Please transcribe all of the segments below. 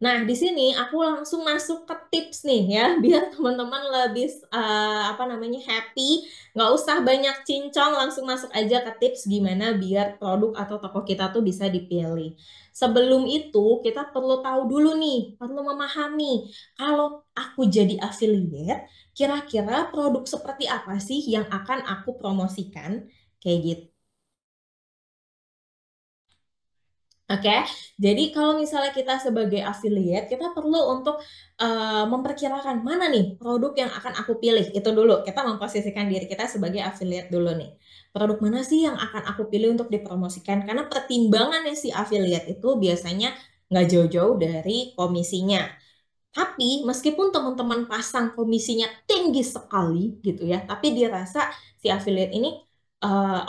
Nah, di sini aku langsung masuk ke tips nih ya, biar teman-teman lebih apa namanya happy, nggak usah banyak cincong, langsung masuk aja ke tips gimana biar produk atau toko kita tuh bisa dipilih. Sebelum itu, kita perlu tahu dulu nih, perlu memahami kalau aku jadi affiliate, kira-kira produk seperti apa sih yang akan aku promosikan, kayak gitu. Oke, jadi kalau misalnya kita sebagai affiliate, kita perlu untuk memperkirakan mana nih produk yang akan aku pilih. Itu dulu, kita memposisikan diri kita sebagai affiliate dulu nih. Produk mana sih yang akan aku pilih untuk dipromosikan? Karena pertimbangannya si affiliate itu biasanya nggak jauh-jauh dari komisinya. Tapi meskipun teman-teman pasang komisinya tinggi sekali gitu ya, tapi dirasa si affiliate ini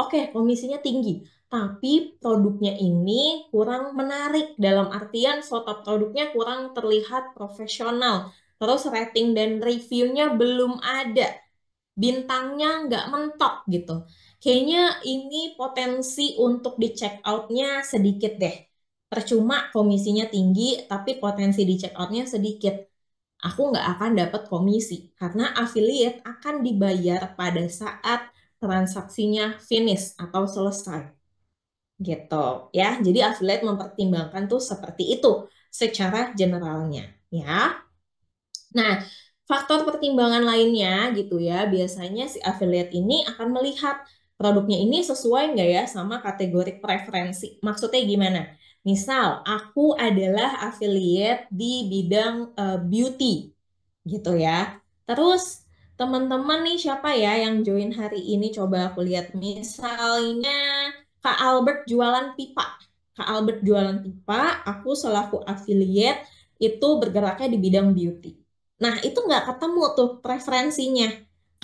oke, komisinya tinggi, tapi produknya ini kurang menarik dalam artian foto produknya kurang terlihat profesional. Terus rating dan reviewnya belum ada, bintangnya nggak mentok gitu. Kayaknya ini potensi untuk di check outnya sedikit deh. Percuma komisinya tinggi, tapi potensi di check outnya sedikit. Aku nggak akan dapat komisi karena affiliate akan dibayar pada saat transaksinya finish atau selesai gitu ya. Jadi affiliate mempertimbangkan tuh seperti itu secara generalnya ya. Nah, faktor pertimbangan lainnya gitu ya, biasanya si affiliate ini akan melihat produknya ini sesuai nggak ya sama kategori preferensi. Maksudnya gimana? Misal, aku adalah affiliate di bidang beauty gitu ya. Terus, teman-teman nih siapa ya yang join hari ini? Coba aku lihat misalnya Kak Albert jualan pipa. Kak Albert jualan pipa, aku selaku affiliate itu bergeraknya di bidang beauty. Nah, itu nggak ketemu tuh preferensinya.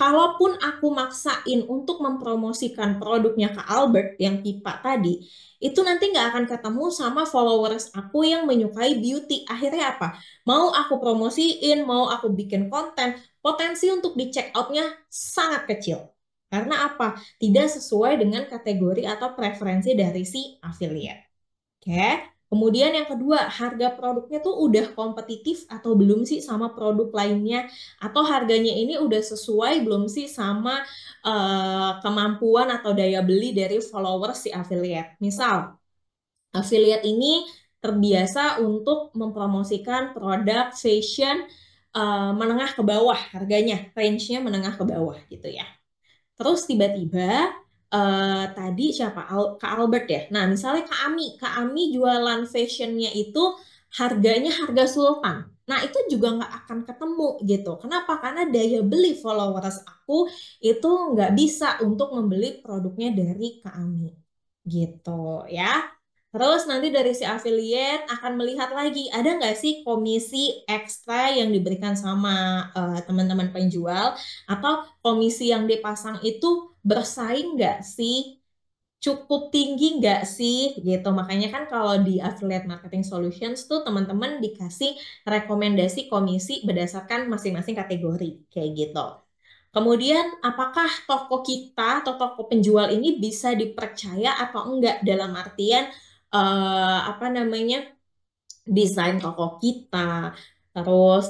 Kalaupun aku maksain untuk mempromosikan produknya ke Albert yang pipa tadi, itu nanti nggak akan ketemu sama followers aku yang menyukai beauty. Akhirnya apa? Mau aku promosiin, mau aku bikin konten, potensi untuk di check outnya sangat kecil. Karena apa? Tidak sesuai dengan kategori atau preferensi dari si affiliate. Oke. Kemudian yang kedua, harga produknya tuh udah kompetitif atau belum sih sama produk lainnya? Atau harganya ini udah sesuai belum sih sama kemampuan atau daya beli dari followers si affiliate? Misal, affiliate ini terbiasa untuk mempromosikan produk fashion menengah ke bawah harganya, range-nya menengah ke bawah gitu ya. Terus tiba-tiba tadi siapa? Kak Albert ya. Nah, misalnya Kak Ami jualan fashionnya itu harganya harga sultan. Nah, itu juga nggak akan ketemu gitu. Kenapa? Karena daya beli followers aku itu nggak bisa untuk membeli produknya dari Kak Ami gitu ya. Terus nanti dari si affiliate akan melihat lagi ada nggak sih komisi ekstra yang diberikan sama teman-teman penjual atau komisi yang dipasang itu bersaing nggak sih? Cukup tinggi nggak sih? Gitu. Makanya kan kalau di Affiliate Marketing Solutions tuh teman-teman dikasih rekomendasi komisi berdasarkan masing-masing kategori. Kayak gitu. Kemudian, apakah toko kita atau toko penjual ini bisa dipercaya atau enggak dalam artian apa namanya desain toko kita, terus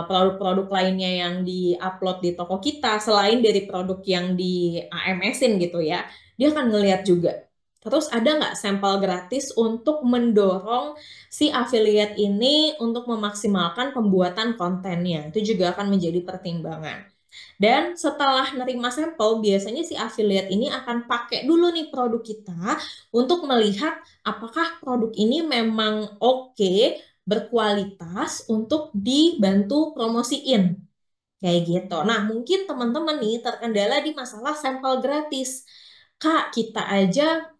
produk-produk lainnya yang di-upload di toko kita selain dari produk yang di AMS-in gitu ya, dia akan ngelihat juga. Terus ada nggak sampel gratis untuk mendorong si affiliate ini untuk memaksimalkan pembuatan kontennya? Itu juga akan menjadi pertimbangan. Dan setelah nerima sampel, biasanya si affiliate ini akan pakai dulu nih produk kita untuk melihat apakah produk ini memang oke, berkualitas untuk dibantu promosiin. Kayak gitu. Nah, mungkin teman-teman nih terkendala di masalah sampel gratis. Kak, kita aja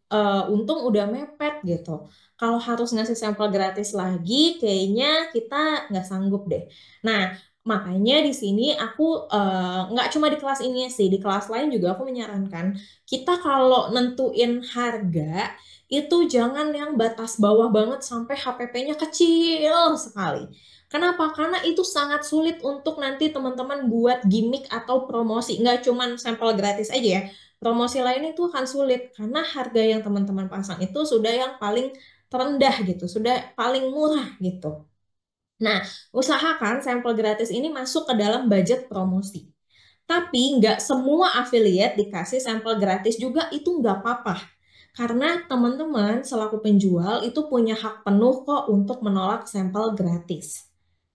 untung udah mepet gitu. Kalau harus ngasih sampel gratis lagi, kayaknya kita nggak sanggup deh. Nah, makanya di sini aku nggak cuma di kelas ini sih, di kelas lain juga aku menyarankan kita kalau nentuin harga itu jangan yang batas bawah banget sampai HPP-nya kecil sekali. Kenapa? Karena itu sangat sulit untuk nanti teman-teman buat gimmick atau promosi. Nggak cuma sampel gratis aja ya. Promosi lain itu akan sulit karena harga yang teman-teman pasang itu sudah yang paling terendah gitu, sudah paling murah gitu. Nah, usahakan sampel gratis ini masuk ke dalam budget promosi. Tapi nggak semua affiliate dikasih sampel gratis juga itu nggak apa-apa. Karena teman-teman selaku penjual itu punya hak penuh kok untuk menolak sampel gratis.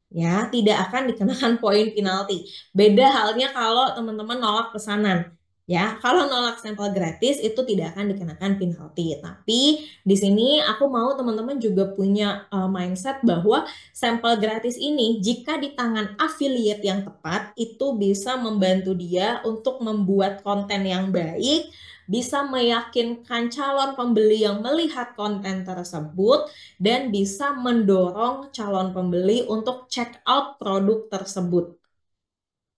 Ya, tidak akan dikenakan poin penalti. Beda halnya kalau teman-teman nolak pesanan. Ya, kalau nolak sampel gratis itu tidak akan dikenakan penalti. Tapi di sini aku mau teman-teman juga punya mindset bahwa sampel gratis ini jika di tangan affiliate yang tepat itu bisa membantu dia untuk membuat konten yang baik, bisa meyakinkan calon pembeli yang melihat konten tersebut dan bisa mendorong calon pembeli untuk check out produk tersebut.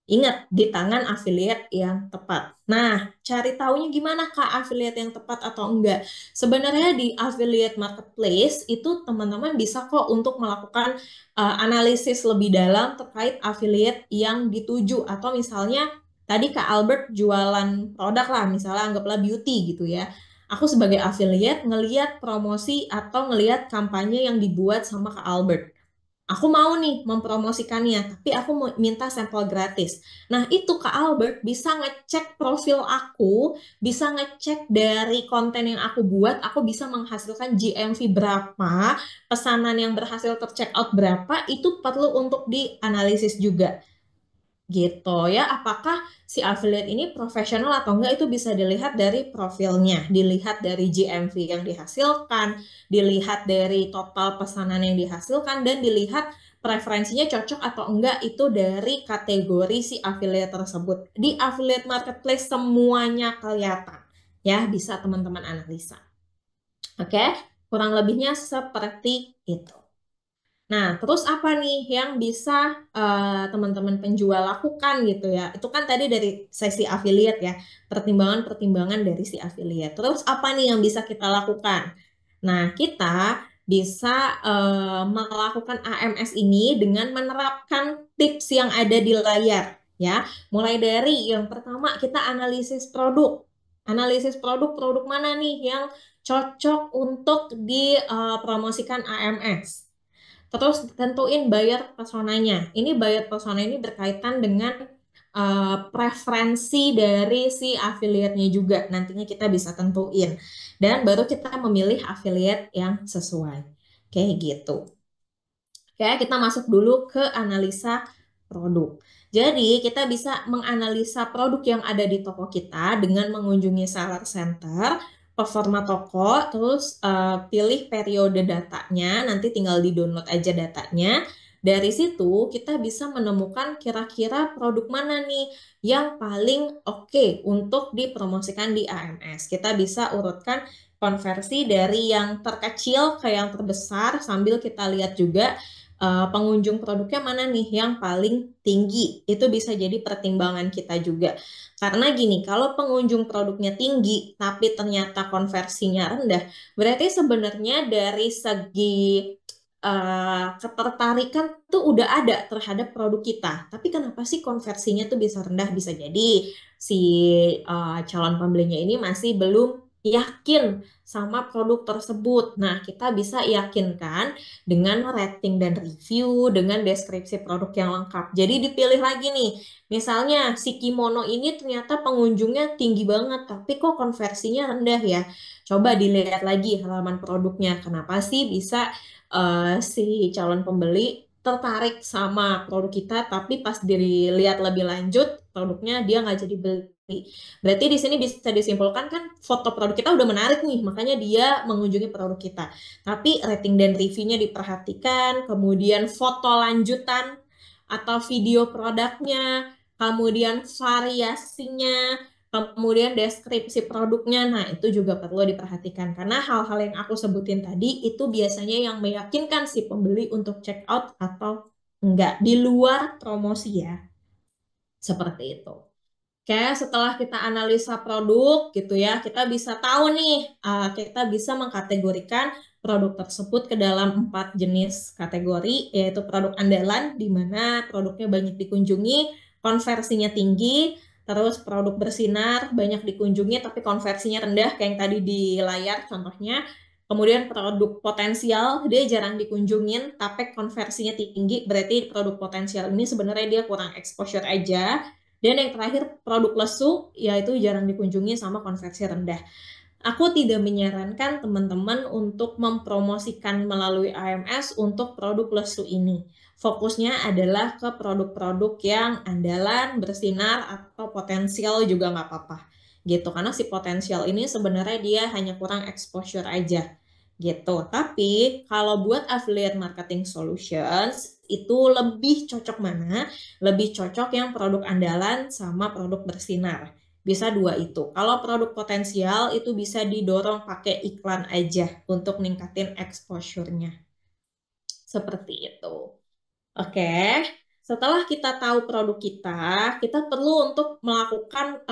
Ingat, di tangan affiliate yang tepat. Nah, cari taunya gimana Kak affiliate yang tepat atau enggak? Sebenarnya di affiliate marketplace itu teman-teman bisa kok untuk melakukan analisis lebih dalam terkait affiliate yang dituju atau misalnya tadi Kak Albert jualan produk lah, misalnya anggaplah beauty gitu ya. Aku sebagai affiliate ngeliat promosi atau ngeliat kampanye yang dibuat sama Kak Albert. Aku mau nih mempromosikannya, tapi aku mau minta sampel gratis. Nah, itu Kak Albert bisa ngecek profil aku, bisa ngecek dari konten yang aku buat, aku bisa menghasilkan GMV berapa, pesanan yang berhasil tercheck out berapa, itu perlu untuk dianalisis juga gitu ya. Apakah si affiliate ini profesional atau enggak itu bisa dilihat dari profilnya, dilihat dari GMV yang dihasilkan, dilihat dari total pesanan yang dihasilkan, dan dilihat preferensinya cocok atau enggak itu dari kategori si affiliate tersebut. Di affiliate marketplace semuanya kelihatan ya, bisa teman-teman analisa. Oke, kurang lebihnya seperti itu. Nah, terus apa nih yang bisa teman-teman penjual lakukan gitu ya? Itu kan tadi dari sesi affiliate ya, pertimbangan-pertimbangan dari si affiliate. Terus apa nih yang bisa kita lakukan? Nah, kita bisa melakukan AMS ini dengan menerapkan tips yang ada di layar ya. Mulai dari yang pertama kita analisis produk. Analisis produk mana nih yang cocok untuk dipromosikan AMS. Terus tentuin buyer personanya. Ini buyer persona ini berkaitan dengan preferensi dari si affiliate-nya juga. Nantinya kita bisa tentuin. Dan baru kita memilih affiliate yang sesuai. Kayak gitu. Oke, kita masuk dulu ke analisa produk. Jadi, kita bisa menganalisa produk yang ada di toko kita dengan mengunjungi seller center, performa toko, terus pilih periode datanya, nanti tinggal di-download aja datanya. Dari situ, kita bisa menemukan kira-kira produk mana nih yang paling oke untuk dipromosikan di AMS. Kita bisa urutkan konversi dari yang terkecil ke yang terbesar sambil kita lihat juga pengunjung produknya mana nih yang paling tinggi. Itu bisa jadi pertimbangan kita juga. Karena gini, kalau pengunjung produknya tinggi tapi ternyata konversinya rendah, berarti sebenarnya dari segi ketertarikan tuh udah ada terhadap produk kita. Tapi kenapa sih konversinya tuh bisa rendah? Bisa jadi si calon pembelinya ini masih belum yakin sama produk tersebut. Nah, kita bisa yakinkan dengan rating dan review, dengan deskripsi produk yang lengkap. Jadi dipilih lagi nih, misalnya si kimono ini ternyata pengunjungnya tinggi banget, tapi kok konversinya rendah ya. Coba dilihat lagi halaman produknya, kenapa sih bisa si calon pembeli tertarik sama produk kita, tapi pas dilihat lebih lanjut, produknya dia nggak jadi beli. Berarti di sini bisa disimpulkan kan foto produk kita udah menarik nih, makanya dia mengunjungi produk kita. Tapi rating dan reviewnya diperhatikan, kemudian foto lanjutan atau video produknya, kemudian variasinya, kemudian deskripsi produknya. Nah, itu juga perlu diperhatikan karena hal-hal yang aku sebutin tadi itu biasanya yang meyakinkan si pembeli untuk check out atau enggak di luar promosi ya. Seperti itu. Oke, setelah kita analisa produk gitu ya, kita bisa tahu nih, kita bisa mengkategorikan produk tersebut ke dalam 4 jenis kategori, yaitu produk andalan, di mana produknya banyak dikunjungi, konversinya tinggi, terus produk bersinar, banyak dikunjungi tapi konversinya rendah, kayak yang tadi di layar contohnya, Kemudian produk potensial, dia jarang dikunjungin, tapi konversinya tinggi, berarti produk potensial ini sebenarnya dia kurang exposure aja. Dan yang terakhir, produk lesu, yaitu jarang dikunjungi sama konversi rendah. Aku tidak menyarankan teman-teman untuk mempromosikan melalui AMS untuk produk lesu ini. Fokusnya adalah ke produk-produk yang andalan, bersinar, atau potensial juga nggak apa-apa. Gitu, karena si potensial ini sebenarnya dia hanya kurang exposure aja. Gitu. Tapi kalau buat affiliate marketing solutions, itu lebih cocok mana? Lebih cocok yang produk andalan sama produk bersinar. Bisa dua itu. Kalau produk potensial itu bisa didorong pakai iklan aja untuk ningkatin exposure-nya. Seperti itu. Oke, setelah kita tahu produk kita perlu untuk melakukan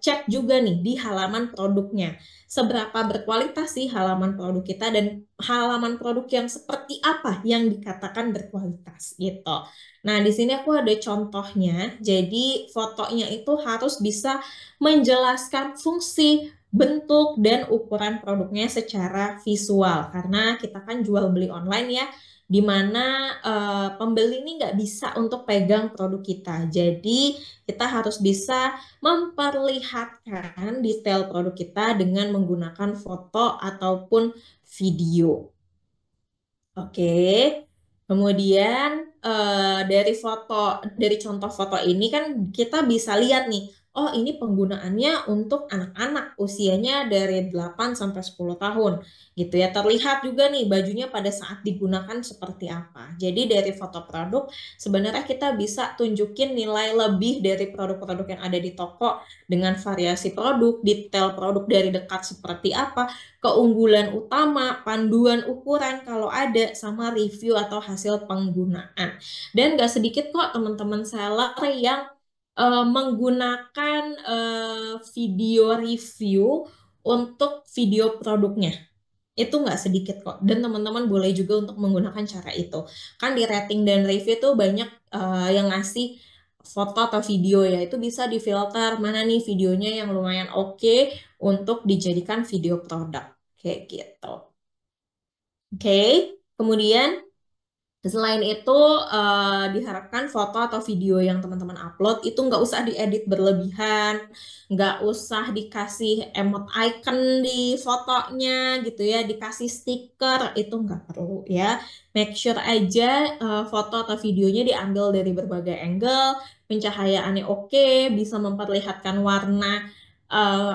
cek juga nih di halaman produknya. Seberapa berkualitas sih halaman produk kita dan halaman produk yang seperti apa yang dikatakan berkualitas gitu. Nah, di sini aku ada contohnya. Jadi, fotonya itu harus bisa menjelaskan fungsi, bentuk, dan ukuran produknya secara visual. Karena kita kan jual beli online ya, di mana pembeli ini nggak bisa untuk pegang produk kita. Jadi kita harus bisa memperlihatkan detail produk kita dengan menggunakan foto ataupun video. Oke, kemudian dari contoh foto ini kan kita bisa lihat nih, oh ini penggunaannya untuk anak-anak usianya dari 8 sampai 10 tahun gitu ya. Terlihat juga nih bajunya pada saat digunakan seperti apa. Jadi dari foto produk sebenarnya kita bisa tunjukin nilai lebih dari produk-produk yang ada di toko dengan variasi produk, detail produk dari dekat seperti apa, keunggulan utama, panduan ukuran kalau ada, sama review atau hasil penggunaan. Dan gak sedikit kok teman-teman seller yang menggunakan video review untuk video produknya. Itu nggak sedikit kok. Dan teman-teman boleh juga untuk menggunakan cara itu. Kan di rating dan review tuh banyak yang ngasih foto atau video ya. Itu bisa difilter mana nih videonya yang lumayan oke untuk dijadikan video produk. Kayak gitu. Oke, kemudian selain itu, diharapkan foto atau video yang teman-teman upload itu nggak usah diedit berlebihan, nggak usah dikasih emot icon di fotonya gitu ya, dikasih stiker, itu nggak perlu ya. Make sure aja foto atau videonya diambil dari berbagai angle, pencahayaannya oke, bisa memperlihatkan warna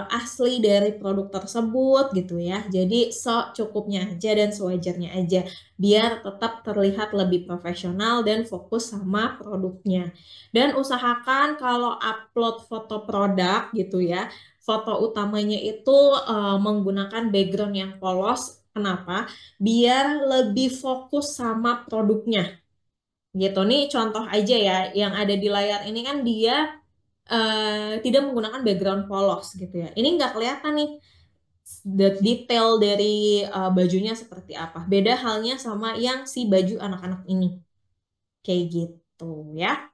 asli dari produk tersebut gitu ya. Jadi secukupnya aja dan sewajarnya aja biar tetap terlihat lebih profesional dan fokus sama produknya. Dan usahakan kalau upload foto produk gitu ya, foto utamanya itu menggunakan background yang polos. Kenapa? Biar lebih fokus sama produknya. Gitu nih contoh aja ya, yang ada di layar ini kan dia tidak menggunakan background polos gitu ya. Ini nggak kelihatan nih detail dari bajunya seperti apa. Beda halnya sama yang si baju anak-anak ini. Kayak gitu ya.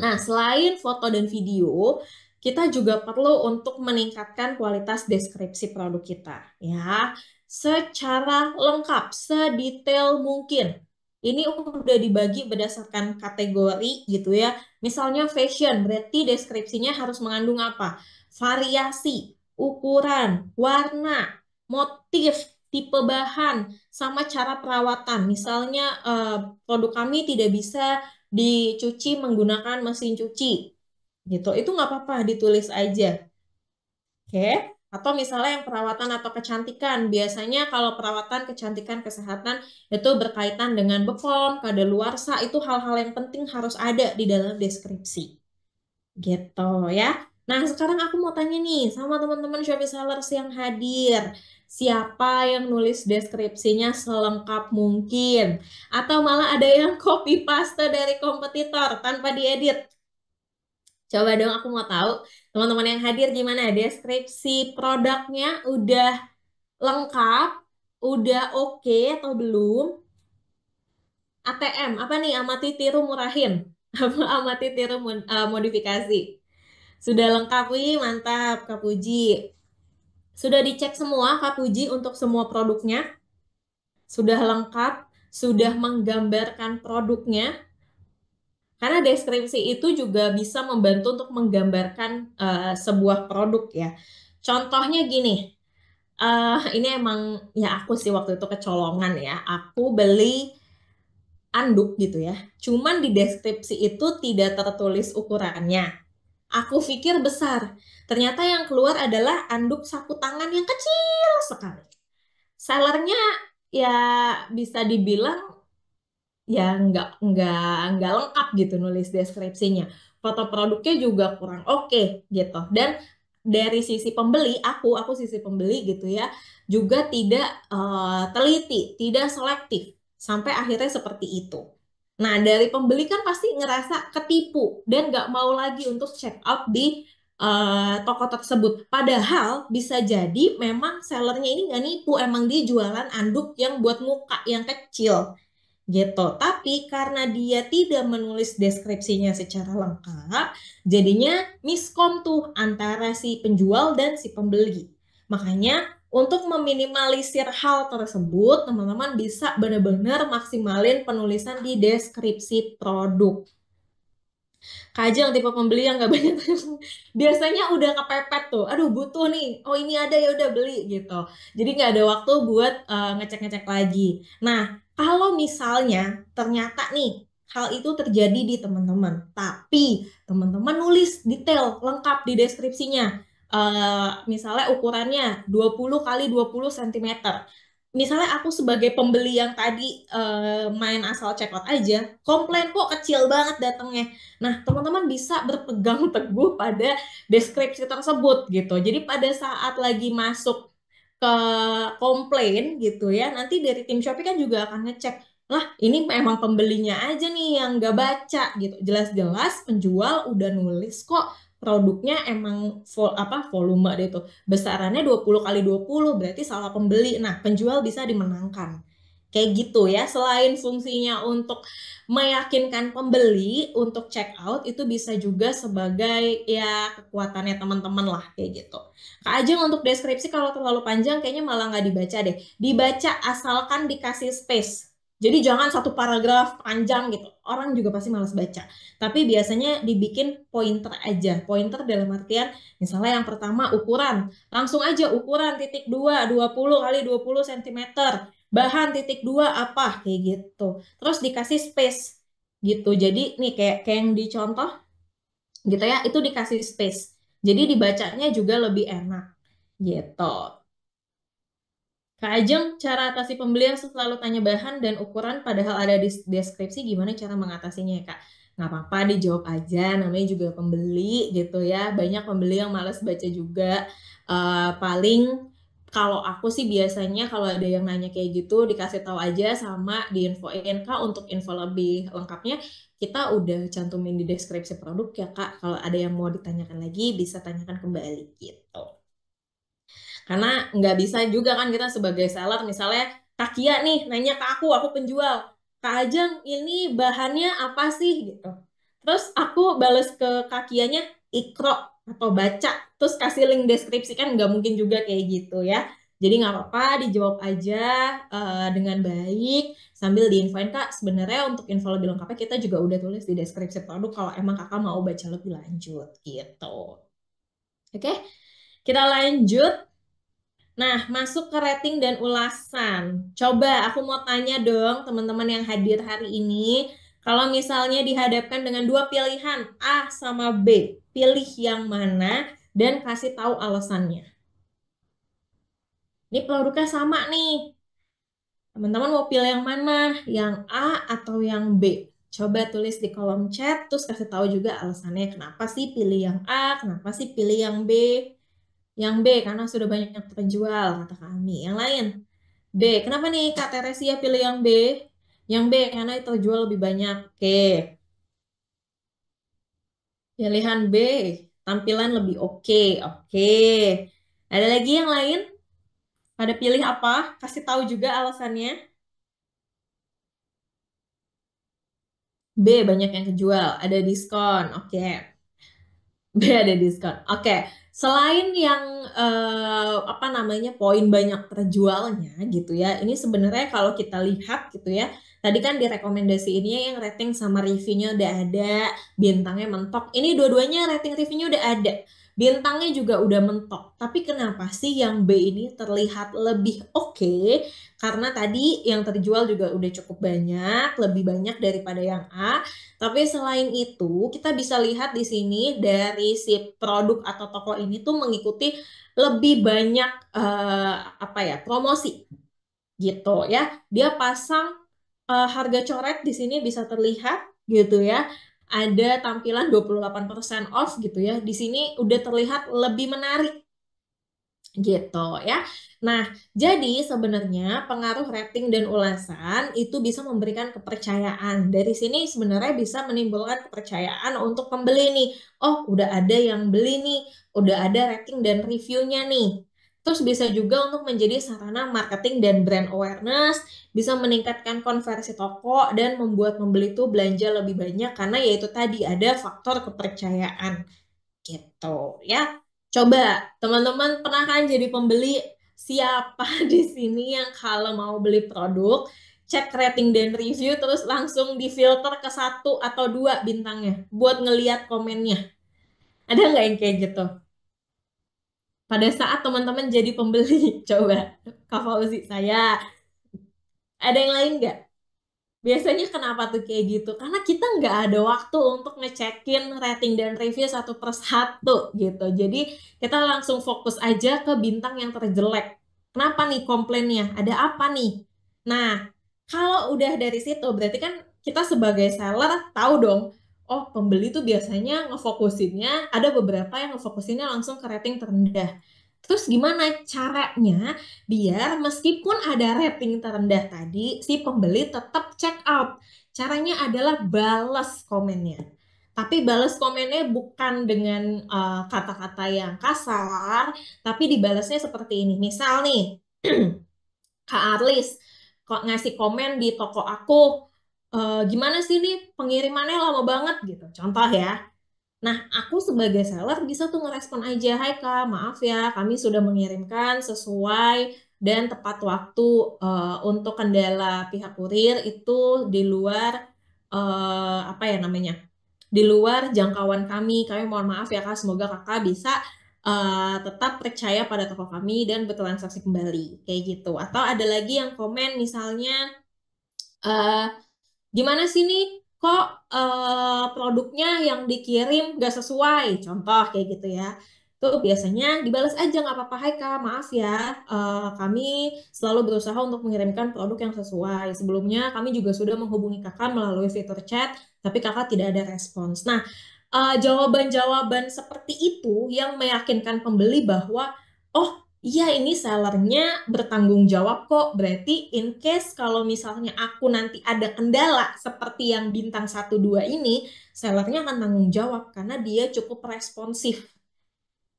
Nah, selain foto dan video, kita juga perlu untuk meningkatkan kualitas deskripsi produk kita, ya, secara lengkap, sedetail mungkin. Ini udah dibagi berdasarkan kategori gitu ya. Misalnya fashion, berarti deskripsinya harus mengandung apa? Variasi, ukuran, warna, motif, tipe bahan, sama cara perawatan. Misalnya produk kami tidak bisa dicuci menggunakan mesin cuci gitu, itu nggak apa-apa ditulis aja. Oke, atau misalnya yang perawatan atau kecantikan, biasanya kalau perawatan kecantikan kesehatan itu berkaitan dengan BPOM, kadaluarsa, itu hal-hal yang penting harus ada di dalam deskripsi gitu ya. Nah, sekarang aku mau tanya nih sama teman-teman Shopee sellers yang hadir. Siapa yang nulis deskripsinya selengkap mungkin? Atau malah ada yang copy paste dari kompetitor tanpa diedit? Coba dong aku mau tahu teman-teman yang hadir gimana deskripsi produknya udah lengkap, udah oke atau belum? ATM, apa nih? Amati tiru murahin. Amati tiru modifikasi. Sudah lengkap, wih, mantap, Kak Puji. Sudah dicek semua Kak Puji untuk semua produknya? Sudah lengkap? Sudah menggambarkan produknya? Karena deskripsi itu juga bisa membantu untuk menggambarkan sebuah produk ya. Contohnya gini, ini emang ya aku sih waktu itu kecolongan ya. Aku beli anduk gitu ya. Cuman di deskripsi itu tidak tertulis ukurannya. Aku pikir besar. Ternyata yang keluar adalah anduk sapu tangan yang kecil sekali. Sellernya ya bisa dibilang ya nggak lengkap gitu nulis deskripsinya. Foto produknya juga kurang oke gitu. Dan dari sisi pembeli, aku sisi pembeli gitu ya, juga tidak teliti, tidak selektif sampai akhirnya seperti itu. Nah, dari pembeli kan pasti ngerasa ketipu dan nggak mau lagi untuk check out di toko tersebut. Padahal bisa jadi memang sellernya ini nggak nipu, emang dia jualan anduk yang buat muka yang kecil gitu. Tapi karena dia tidak menulis deskripsinya secara lengkap, jadinya miskom tuh antara si penjual dan si pembeli. Makanya untuk meminimalisir hal tersebut, teman-teman bisa benar-benar maksimalin penulisan di deskripsi produk. Kajang tipe pembeli yang nggak banyak biasanya udah kepepet tuh, aduh butuh nih, oh ini ada ya udah beli gitu, jadi nggak ada waktu buat ngecek-ngecek lagi. Nah, kalau misalnya ternyata nih hal itu terjadi di teman-teman, tapi teman-teman nulis detail lengkap di deskripsinya. Misalnya ukurannya 20 kali 20 cm. Misalnya aku sebagai pembeli yang tadi main asal check out aja, komplain kok kecil banget datangnya. Nah, teman-teman bisa berpegang teguh pada deskripsi tersebut gitu. Jadi pada saat lagi masuk ke komplain gitu ya, nanti dari tim Shopee kan juga akan ngecek, lah ini memang pembelinya aja nih yang nggak baca gitu. Jelas-jelas penjual udah nulis kok produknya emang volume deh itu besarannya 20 kali 20 berarti salah pembeli. Nah, penjual bisa dimenangkan. Kayak gitu ya. Selain fungsinya untuk meyakinkan pembeli untuk check out, itu bisa juga sebagai ya kekuatannya teman-teman lah kayak gitu. Kak Ajeng untuk deskripsi kalau terlalu panjang kayaknya malah nggak dibaca deh. Dibaca asalkan dikasih space. Jadi jangan satu paragraf panjang gitu. Orang juga pasti malas baca. Tapi biasanya dibikin pointer aja. Pointer dalam artian misalnya yang pertama ukuran. Langsung aja ukuran titik 2, 20 kali 20 cm. Bahan titik 2 apa kayak gitu. Terus dikasih space gitu. Jadi nih kayak yang dicontoh gitu ya, itu dikasih space. Jadi dibacanya juga lebih enak gitu. Kak Ajeng, cara atasi pembeli yang selalu tanya bahan dan ukuran padahal ada di deskripsi, gimana cara mengatasinya ya Kak? Nggak apa-apa, dijawab aja, namanya juga pembeli gitu ya. Banyak pembeli yang males baca juga. Paling kalau aku sih biasanya kalau ada yang nanya kayak gitu, dikasih tahu aja sama diinfoin Kak untuk info lebih lengkapnya. Kita udah cantumin di deskripsi produk ya Kak. Kalau ada yang mau ditanyakan lagi, bisa tanyakan kembali gitu. Karena nggak bisa juga kan kita sebagai seller, misalnya Kak Kia nih nanya ke aku penjual, Kak Ajeng ini bahannya apa sih gitu. Terus aku bales ke Kak Kianya ikro atau baca, terus kasih link deskripsi kan nggak mungkin juga kayak gitu ya. Jadi nggak apa-apa, dijawab aja dengan baik sambil diinfoin Kak. Sebenarnya untuk info lebih lengkapnya kita juga udah tulis di deskripsi produk kalau emang Kakak mau baca lebih lanjut gitu. Oke, kita lanjut. Nah, masuk ke rating dan ulasan. Coba aku mau tanya dong teman-teman yang hadir hari ini. Kalau misalnya dihadapkan dengan dua pilihan, A sama B, pilih yang mana dan kasih tahu alasannya. Ini produknya sama nih. Teman-teman mau pilih yang mana? Yang A atau yang B? Coba tulis di kolom chat, terus kasih tahu juga alasannya kenapa sih pilih yang A, kenapa sih pilih yang B. Yang B karena sudah banyak terjual, kata kami. Yang lain? B. Kenapa nih Kak Teresia pilih yang B? Yang B karena terjual lebih banyak. Oke. Pilihan B. Tampilan lebih oke. Oke. Ada lagi yang lain? Pada pilih apa? Kasih tahu juga alasannya. B. Banyak yang kejual. Ada diskon. Oke. B ada diskon. Oke. Selain yang apa namanya poin banyak terjualnya gitu ya, ini sebenarnya kalau kita lihat gitu ya, tadi kan di rekomendasi ini yang rating sama reviewnya udah ada, bintangnya mentok. Ini dua-duanya rating reviewnya udah ada, bintangnya juga udah mentok. Tapi kenapa sih yang B ini terlihat lebih oke? Karena tadi yang terjual juga udah cukup banyak, lebih banyak daripada yang A. Tapi selain itu, kita bisa lihat di sini dari si produk atau toko ini tuh mengikuti lebih banyak apa ya, promosi gitu ya. Dia pasang harga coret di sini bisa terlihat gitu ya. Ada tampilan 28% off gitu ya. Di sini udah terlihat lebih menarik gitu ya. Nah, jadi sebenarnya pengaruh rating dan ulasan itu bisa memberikan kepercayaan. Dari sini sebenarnya bisa menimbulkan kepercayaan untuk pembeli nih. Oh, udah ada yang beli nih, udah ada rating dan reviewnya nih. Terus bisa juga untuk menjadi sarana marketing dan brand awareness, bisa meningkatkan konversi toko dan membuat pembeli itu belanja lebih banyak karena yaitu tadi ada faktor kepercayaan gitu ya. Coba teman-teman pernah kan jadi pembeli, siapa di sini yang kalau mau beli produk cek rating dan review terus langsung difilter ke satu atau dua bintangnya buat ngeliat komennya? Ada nggak yang kayak gitu? Pada saat teman-teman jadi pembeli, coba Kak Fauzi, saya. Ada yang lain nggak? Biasanya kenapa tuh kayak gitu? Karena kita nggak ada waktu untuk ngecekin rating dan review satu per satu gitu. Jadi kita langsung fokus aja ke bintang yang terjelek. Kenapa nih komplainnya? Ada apa nih? Nah, kalau udah dari situ berarti kan kita sebagai seller tahu dong. Oh, pembeli tuh biasanya ngefokusinnya, ada beberapa yang ngefokusinnya langsung ke rating terendah. Terus gimana caranya biar meskipun ada rating terendah tadi, si pembeli tetap check out. Caranya adalah balas komennya. Tapi balas komennya bukan dengan kata-kata yang kasar, tapi dibalasnya seperti ini. Misal nih, Kak Arlis kok ngasih komen di toko aku, gimana sih nih pengirimannya lama banget gitu. Contoh ya. Nah, aku sebagai seller bisa tuh ngerespon aja, hai Kak, maaf ya, kami sudah mengirimkan sesuai dan tepat waktu untuk kendala pihak kurir itu di luar apa ya namanya, di luar jangkauan kami. Kami mohon maaf ya Kak, semoga Kakak bisa tetap percaya pada toko kami dan bertransaksi kembali, kayak gitu. Atau ada lagi yang komen misalnya, eh, gimana sih nih kok produknya yang dikirim gak sesuai, contoh kayak gitu ya. Tuh biasanya dibalas aja, nggak apa-apa, hai kak, maaf ya, kami selalu berusaha untuk mengirimkan produk yang sesuai. Sebelumnya kami juga sudah menghubungi kakak melalui fitur chat, tapi kakak tidak ada respons. Nah, jawaban-jawaban seperti itu yang meyakinkan pembeli bahwa oh iya, ini sellernya bertanggung jawab kok. Berarti in case kalau misalnya aku nanti ada kendala seperti yang bintang satu 2 ini, sellernya akan tanggung jawab karena dia cukup responsif.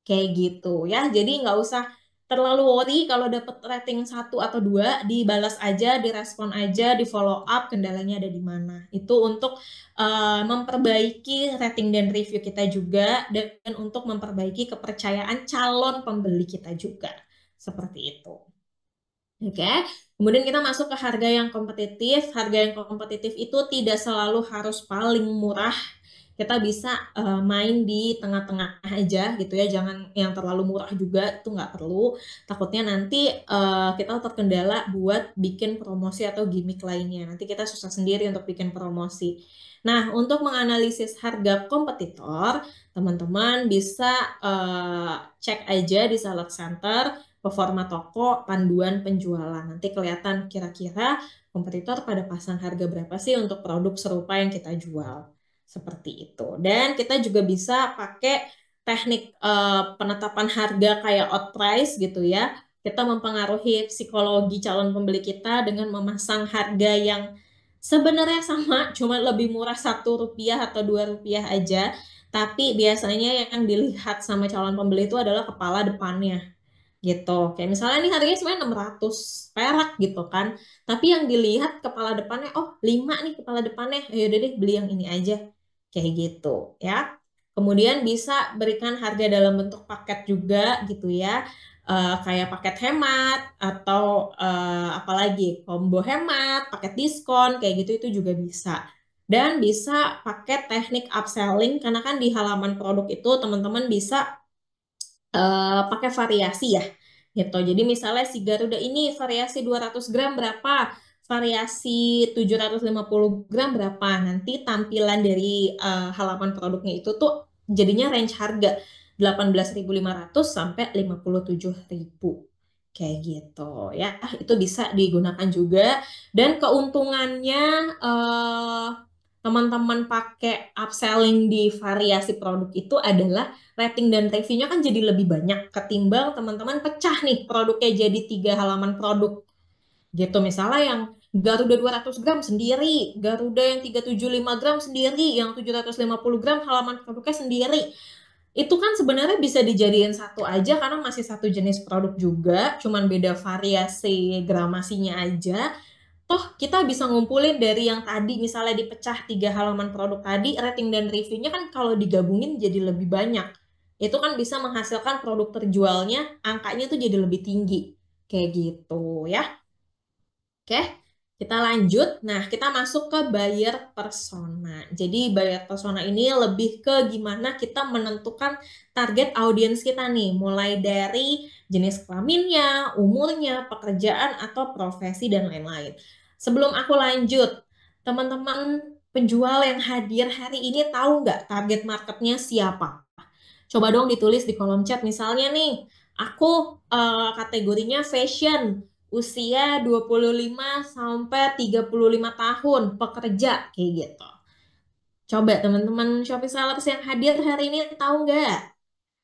Kayak gitu ya. Jadi nggak usah terlalu worry kalau dapet rating satu atau dua, dibalas aja, direspon aja, di follow up kendalanya ada di mana. Itu untuk memperbaiki rating dan review kita juga dan untuk memperbaiki kepercayaan calon pembeli kita juga. Seperti itu. Oke, kemudian kita masuk ke harga yang kompetitif. Harga yang kompetitif itu tidak selalu harus paling murah. Kita bisa main di tengah-tengah aja gitu ya, jangan yang terlalu murah juga, itu nggak perlu. Takutnya nanti kita terkendala buat bikin promosi atau gimmick lainnya. Nanti kita susah sendiri untuk bikin promosi. Nah, untuk menganalisis harga kompetitor, teman-teman bisa cek aja di Select Center performa toko, panduan penjualan. Nanti kelihatan kira-kira kompetitor pada pasang harga berapa sih untuk produk serupa yang kita jual. Seperti itu. Dan kita juga bisa pakai teknik penetapan harga kayak odd price gitu ya. Kita mempengaruhi psikologi calon pembeli kita dengan memasang harga yang sebenarnya sama, cuma lebih murah Rp1 atau Rp2 aja. Tapi biasanya yang dilihat sama calon pembeli itu adalah kepala depannya gitu. Kayak misalnya nih harganya sebenarnya 600 perak gitu kan. Tapi yang dilihat kepala depannya, oh 5 nih kepala depannya, ya udah deh beli yang ini aja. Kayak gitu ya. Kemudian bisa berikan harga dalam bentuk paket juga gitu ya. Kayak paket hemat atau apalagi combo hemat, paket diskon kayak gitu itu juga bisa. Dan bisa pakai teknik upselling karena kan di halaman produk itu teman-teman bisa pakai variasi ya gitu. Jadi misalnya si Garuda ini variasi 200 gram berapa, variasi 750 gram berapa. Nanti tampilan dari halaman produknya itu tuh jadinya range harga 18.500 sampai 57.000 kayak gitu ya. Itu bisa digunakan juga dan keuntungannya teman-teman pakai upselling di variasi produk itu adalah rating dan reviewnya kan jadi lebih banyak ketimbang teman-teman pecah nih produknya jadi 3 halaman produk gitu. Misalnya yang Garuda 200 gram sendiri, Garuda yang 375 gram sendiri, yang 750 gram halaman produknya sendiri. Itu kan sebenarnya bisa dijadiin satu aja karena masih satu jenis produk juga, cuman beda variasi gramasinya aja. Toh kita bisa ngumpulin dari yang tadi misalnya dipecah 3 halaman produk tadi, rating dan reviewnya kan kalau digabungin jadi lebih banyak. Itu kan bisa menghasilkan produk terjualnya, angkanya tuh jadi lebih tinggi. Kayak gitu ya. Oke, kita lanjut. Nah, kita masuk ke buyer persona. Jadi buyer persona ini lebih ke gimana kita menentukan target audiens kita nih, mulai dari jenis kelaminnya, umurnya, pekerjaan atau profesi dan lain-lain. Sebelum aku lanjut, teman-teman penjual yang hadir hari ini tahu nggak target marketnya siapa? Coba dong ditulis di kolom chat misalnya nih, aku kategorinya fashion, usia 25 sampai 35 tahun, pekerja kayak gitu. Coba teman-teman Shopee sellers yang hadir hari ini tahu nggak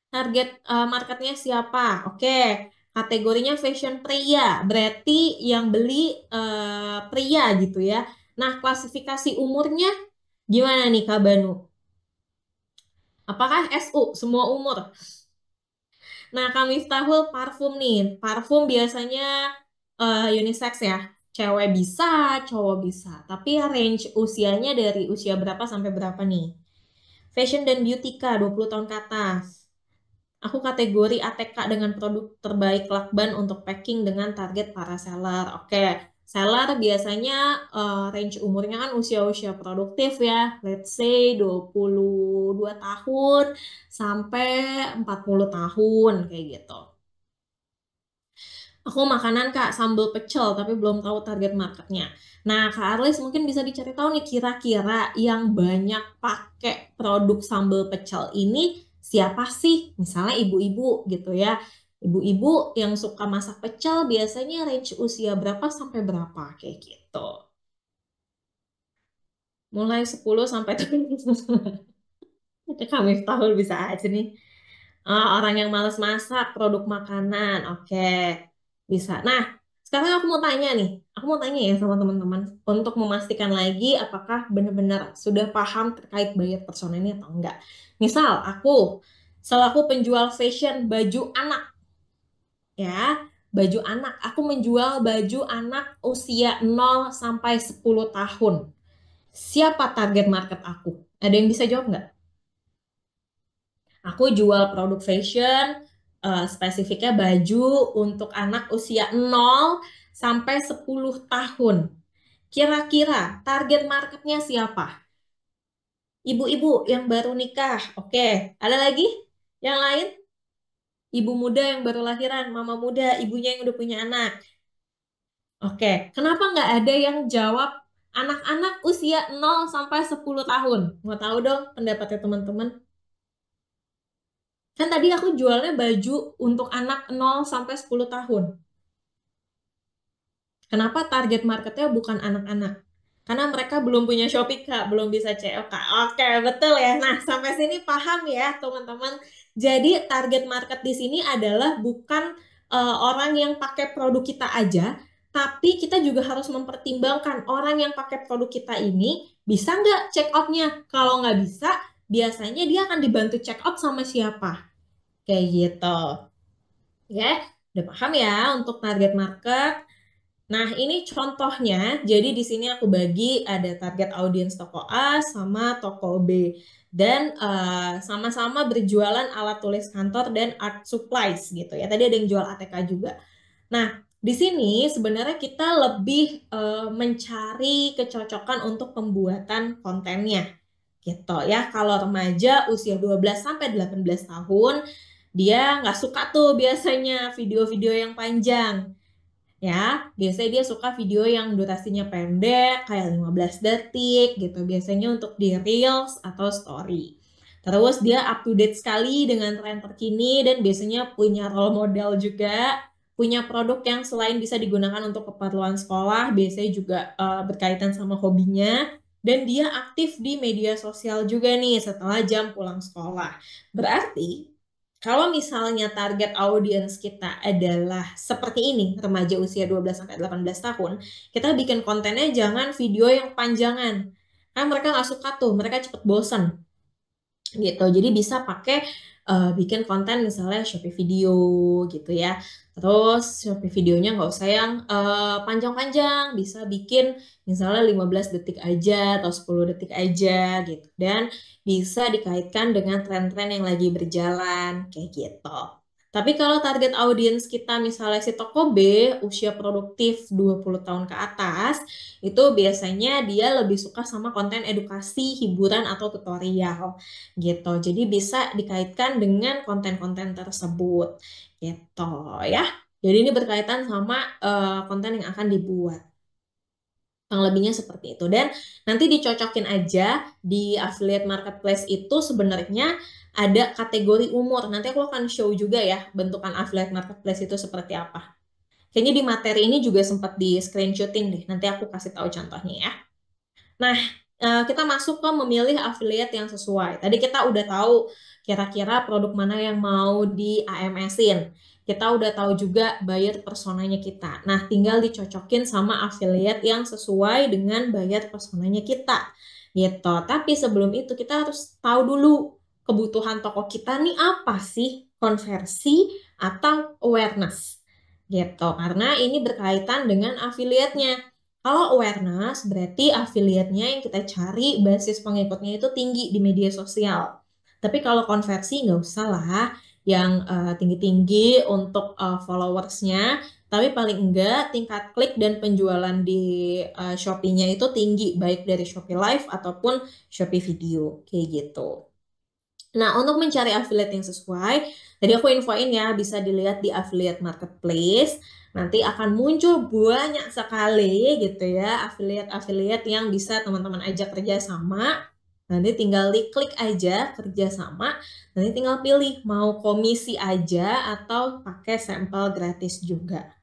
target marketnya siapa? Oke, kategorinya fashion pria, berarti yang beli pria gitu ya. Nah, klasifikasi umurnya gimana nih Kak Banu? Apakah SU, semua umur? Nah, kami tahu parfum nih. Parfum biasanya unisex ya. Cewek bisa, cowok bisa. Tapi range usianya dari usia berapa sampai berapa nih? Fashion dan beauty Kak, 20 tahun ke atas. Aku kategori ATK dengan produk terbaik lakban untuk packing dengan target para seller. Oke, seller biasanya range umurnya kan usia-usia produktif ya. Let's say 22 tahun sampai 40 tahun kayak gitu. Aku makanan Kak, sambal pecel, tapi belum tahu target marketnya. Nah, Kak Arlis mungkin bisa dicari tahu nih kira-kira yang banyak pakai produk sambal pecel ini siapa sih? Misalnya ibu-ibu gitu ya. Ibu-ibu yang suka masak pecel biasanya range usia berapa sampai berapa kayak gitu. Mulai 10 sampai 30. Kami tahu bisa aja nih. Orang yang malas masak, produk makanan. Oke, bisa. Nah, sekarang aku mau tanya nih. Aku mau tanya ya sama teman-teman untuk memastikan lagi apakah benar-benar sudah paham terkait buyer persona ini atau enggak. Misal aku selaku penjual fashion baju anak ya, baju anak. Aku menjual baju anak usia 0 sampai 10 tahun. Siapa target market aku? Ada yang bisa jawab nggak? Aku jual produk fashion, spesifiknya baju untuk anak usia 0 sampai 10 tahun. Kira-kira target marketnya siapa? Ibu-ibu yang baru nikah. Oke, ada lagi? Yang lain? Ibu muda yang baru lahiran, mama muda, ibunya yang udah punya anak. Oke, kenapa nggak ada yang jawab anak-anak usia 0 sampai 10 tahun? Mau tahu dong pendapatnya teman-teman? Kan tadi aku jualnya baju untuk anak 0 sampai 10 tahun. Kenapa target marketnya bukan anak-anak? Karena mereka belum punya Shopee, Kak, belum bisa COK. Oke, betul ya. Nah, sampai sini paham ya, teman-teman. Jadi, target market di sini adalah bukan orang yang pakai produk kita aja, tapi kita juga harus mempertimbangkan orang yang pakai produk kita ini bisa nggak check out-nya. Kalau nggak bisa, biasanya dia akan dibantu check out sama siapa. Kayak gitu. Ya, udah paham ya untuk target market. Nah, ini contohnya. Jadi di sini aku bagi ada target audiens toko A sama toko B. Dan sama-sama berjualan alat tulis kantor dan art supplies gitu ya. Tadi ada yang jual ATK juga. Nah, di sini sebenarnya kita lebih mencari kecocokan untuk pembuatan kontennya gitu ya. Kalau remaja usia 12 sampai 18 tahun, dia nggak suka tuh biasanya video-video yang panjang ya. Biasanya dia suka video yang durasinya pendek, kayak 15 detik gitu. Biasanya untuk di Reels atau Story. Terus dia up to date sekali dengan tren terkini dan biasanya punya role model juga, punya produk yang selain bisa digunakan untuk keperluan sekolah, biasanya juga berkaitan sama hobinya. Dan dia aktif di media sosial juga nih setelah jam pulang sekolah. Berarti kalau misalnya target audiens kita adalah seperti ini, remaja usia 12 sampai 18 tahun, kita bikin kontennya jangan video yang panjangan. Kan mereka nggak suka tuh, mereka cepet bosan gitu. Jadi bisa pakai bikin konten misalnya Shopee video gitu ya. Terus Shopee videonya nggak usah yang panjang-panjang, bisa bikin misalnya 15 detik aja atau 10 detik aja gitu. Dan bisa dikaitkan dengan tren-tren yang lagi berjalan kayak gitu. Tapi kalau target audiens kita misalnya si toko B usia produktif 20 tahun ke atas, itu biasanya dia lebih suka sama konten edukasi, hiburan atau tutorial gitu. Jadi bisa dikaitkan dengan konten-konten tersebut gitu ya. Jadi ini berkaitan sama konten yang akan dibuat. Yang lebihnya seperti itu. Dan nanti dicocokin aja di affiliate marketplace itu sebenarnya ada kategori umur. Nanti aku akan show juga ya bentukan affiliate marketplace itu seperti apa. Kayaknya di materi ini juga sempat di screenshotin deh. Nanti aku kasih tahu contohnya ya. Nah, kita masuk ke memilih affiliate yang sesuai. Tadi kita udah tahu kira-kira produk mana yang mau di AMS-in. Kita udah tahu juga buyer personanya kita. Nah, tinggal dicocokin sama affiliate yang sesuai dengan buyer personanya kita. Gitu. Tapi sebelum itu kita harus tahu dulu kebutuhan toko kita nih apa sih? Konversi atau awareness. Gitu. Karena ini berkaitan dengan affiliate-nya. Kalau awareness berarti affiliate-nya yang kita cari basis pengikutnya itu tinggi di media sosial. Tapi kalau konversi nggak usah lah yang tinggi-tinggi untuk followers-nya. Tapi paling enggak tingkat klik dan penjualan di Shopee-nya itu tinggi baik dari Shopee Live ataupun Shopee Video kayak gitu. Nah, untuk mencari affiliate yang sesuai, tadi aku infoin ya, bisa dilihat di affiliate marketplace. Nanti akan muncul banyak sekali gitu ya, affiliate-affiliate yang bisa teman-teman ajak kerjasama. Nanti tinggal diklik aja kerjasama, nanti tinggal pilih mau komisi aja atau pakai sampel gratis juga.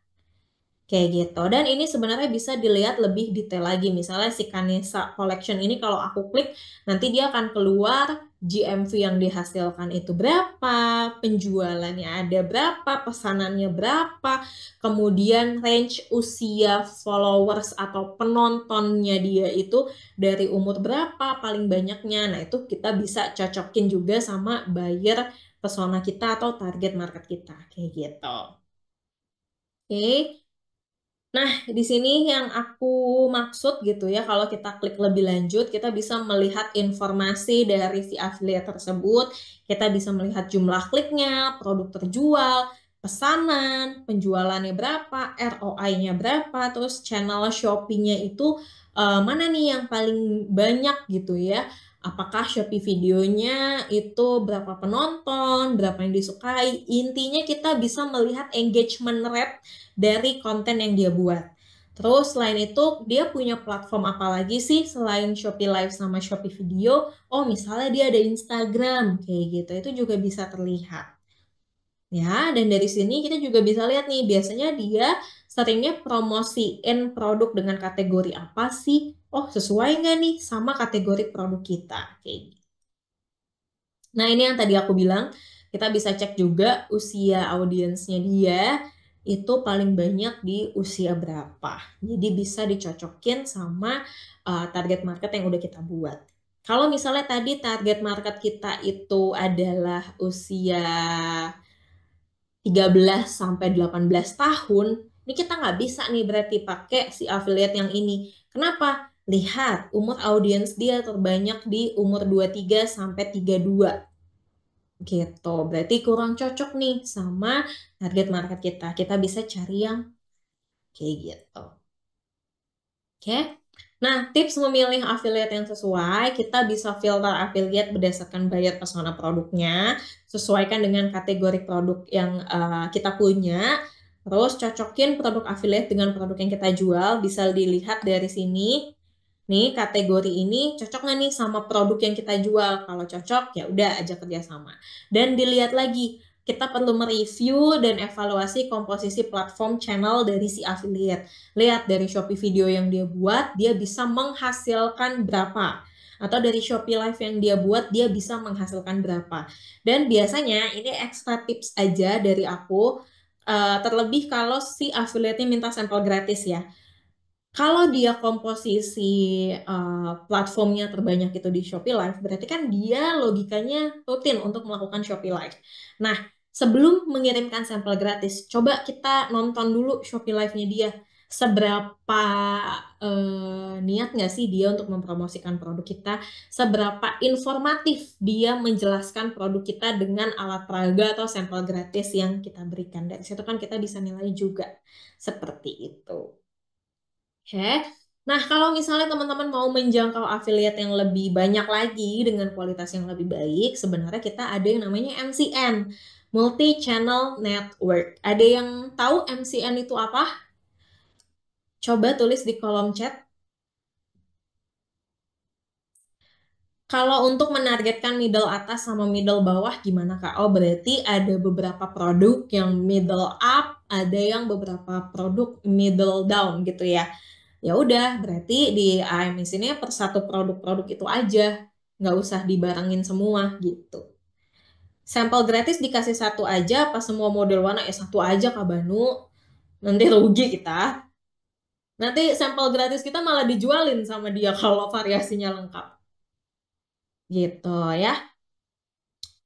Kayak gitu. Dan ini sebenarnya bisa dilihat lebih detail lagi. Misalnya si Kanesa Collection ini kalau aku klik, nanti dia akan keluar GMV yang dihasilkan itu berapa, penjualannya ada berapa, pesanannya berapa, kemudian range usia followers atau penontonnya dia itu dari umur berapa paling banyaknya. Nah, itu kita bisa cocokin juga sama buyer persona kita atau target market kita. Kayak gitu. Oke. Nah, di sini yang aku maksud gitu ya, kalau kita klik lebih lanjut, kita bisa melihat informasi dari si affiliate tersebut, kita bisa melihat jumlah kliknya, produk terjual, pesanan, penjualannya berapa, ROI-nya berapa, terus channel Shopee-nya itu mana nih yang paling banyak gitu ya. Apakah Shopee videonya itu berapa penonton, berapa yang disukai. Intinya kita bisa melihat engagement rate dari konten yang dia buat. Terus selain itu dia punya platform apa lagi sih selain Shopee Live sama Shopee Video? Oh misalnya dia ada Instagram kayak gitu, itu juga bisa terlihat. Ya, dan dari sini kita juga bisa lihat nih, biasanya dia seringnya promosiin produk dengan kategori apa sih? Oh, sesuai nggak nih sama kategori produk kita? Kayak gitu. Nah, ini yang tadi aku bilang, kita bisa cek juga usia audiensnya dia itu paling banyak di usia berapa. Jadi bisa dicocokin sama target market yang udah kita buat. Kalau misalnya tadi target market kita itu adalah usia 13 sampai 18 tahun, Ini kita nggak bisa nih berarti pakai si affiliate yang ini. Kenapa? Lihat, umur audiens dia terbanyak di umur 23 sampai 32. Gitu. Berarti kurang cocok nih sama target market kita. Kita bisa cari yang kayak gitu. Oke. Nah, tips memilih affiliate yang sesuai, kita bisa filter affiliate berdasarkan buyer persona produknya, sesuaikan dengan kategori produk yang kita punya, terus cocokin produk affiliate dengan produk yang kita jual, bisa dilihat dari sini. Nih, kategori ini cocok nggak nih sama produk yang kita jual? Kalau cocok, ya udah aja kerjasama. Dan dilihat lagi, kita perlu mereview dan evaluasi komposisi platform channel dari si affiliate. Lihat dari Shopee video yang dia buat, dia bisa menghasilkan berapa. Atau dari Shopee Live yang dia buat, dia bisa menghasilkan berapa. Dan biasanya ini extra tips aja dari aku, terlebih kalau si affiliate-nya minta sampel gratis ya. Kalau dia komposisi platformnya terbanyak itu di Shopee Live, berarti kan dia logikanya rutin untuk melakukan Shopee Live. Nah, sebelum mengirimkan sampel gratis, coba kita nonton dulu Shopee Live-nya dia. Seberapa niat nggak sih dia untuk mempromosikan produk kita? Seberapa informatif dia menjelaskan produk kita dengan alat peraga atau sampel gratis yang kita berikan. Dari situ kan kita bisa nilai juga seperti itu. Oke. Nah, kalau misalnya teman-teman mau menjangkau affiliate yang lebih banyak lagi dengan kualitas yang lebih baik, sebenarnya kita ada yang namanya MCN, Multi Channel Network. Ada yang tahu MCN itu apa? Coba tulis di kolom chat. Kalau untuk menargetkan middle atas sama middle bawah gimana Kak? Oh, berarti ada beberapa produk yang middle up, ada yang beberapa produk middle down gitu ya. Ya udah, berarti di AMS ini per satu produk-produk itu aja, nggak usah dibarengin semua gitu. Sampel gratis dikasih satu aja, pas semua model warna ya satu aja Kak Banu, nanti rugi kita. Nanti sampel gratis kita malah dijualin sama dia kalau variasinya lengkap. Gitu ya.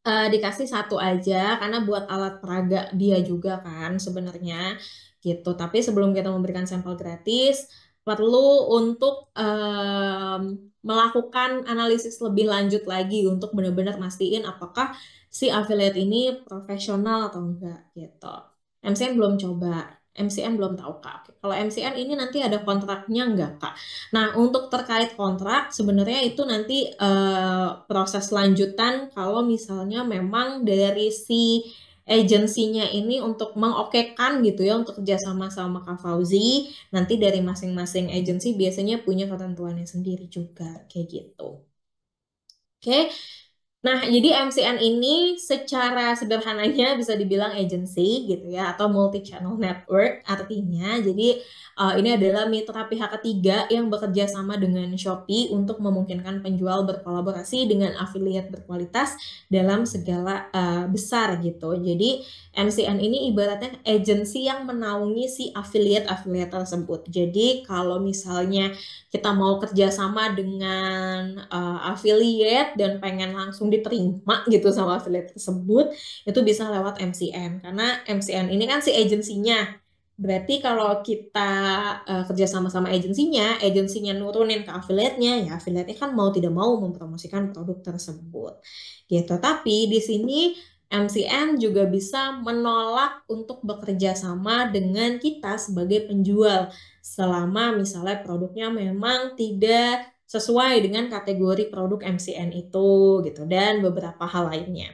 Dikasih satu aja karena buat alat peraga dia juga kan sebenarnya gitu. Tapi sebelum kita memberikan sampel gratis, perlu untuk melakukan analisis lebih lanjut lagi untuk benar-benar mastiin apakah si affiliate ini profesional atau enggak gitu. MCN belum coba. MCN belum tahu Kak. Oke. Kalau MCN ini nanti ada kontraknya enggak Kak? Nah, untuk terkait kontrak, sebenarnya itu nanti proses lanjutan kalau misalnya memang dari si agensinya ini untuk mengokekan gitu ya untuk kerjasama sama Kak Fauzi, nanti dari masing-masing agensi biasanya punya ketentuannya sendiri juga kayak gitu. Oke. Nah, jadi MCN ini secara sederhananya bisa dibilang agency gitu ya atau multi channel network artinya. Jadi ini adalah mitra pihak ketiga yang bekerja sama dengan Shopee untuk memungkinkan penjual berkolaborasi dengan affiliate berkualitas dalam segala besar gitu. Jadi MCN ini ibaratnya agency yang menaungi si affiliate-affiliate tersebut. Jadi kalau misalnya kita mau kerjasama dengan affiliate dan pengen langsung diterima gitu sama affiliate tersebut, itu bisa lewat MCN. Karena MCN ini kan si agensinya. Berarti kalau kita kerja sama agensinya nurunin ke affiliate-nya, ya affiliate-nya kan mau tidak mau mempromosikan produk tersebut. Gitu. Tapi di sini MCN juga bisa menolak untuk bekerja sama dengan kita sebagai penjual selama misalnya produknya memang tidak sesuai dengan kategori produk MCN itu gitu dan beberapa hal lainnya.